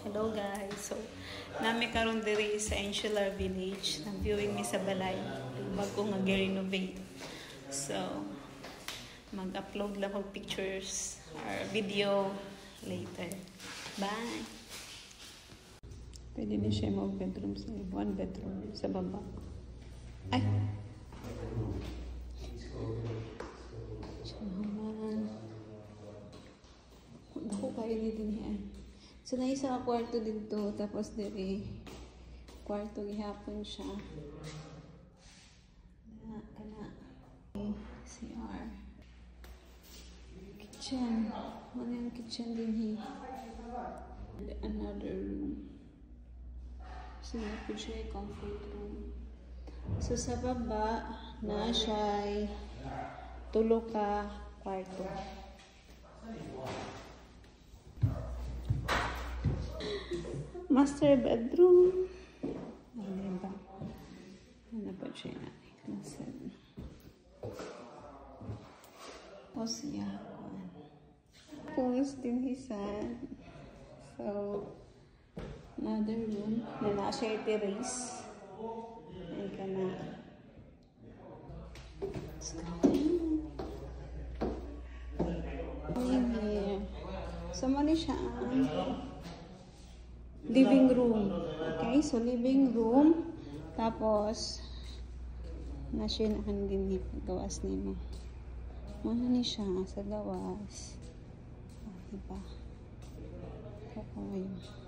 Hello guys. So, nami karon diri sa Insular Village. Nag-viewing mi sa balay. Bago nga gi-renovate. So, mag-upload lang og pictures or video later. Bye. Pwede din siya mag-bedroom sa one bedroom sa baba. Ay. Ako kayo din yan. So, na isa ka kwarto dito, tapos diri, kwarto gihapon siya. Kana, CR. Kitchen. Ano yung kitchen din another room. So, na po siya comfort room. So, sa baba, na siya tulo ka kwarto. Master bedroom. Ano ba? Ano pa siya natin? O siya. Tapos din hisan. So, another room. Na siya terrace. Ayan ka na. So, mali siya living room. Okay? So, living room. Tapos, nasinahan din gawas ni mo. Ano ni siya sa gawas. Diba? Okay.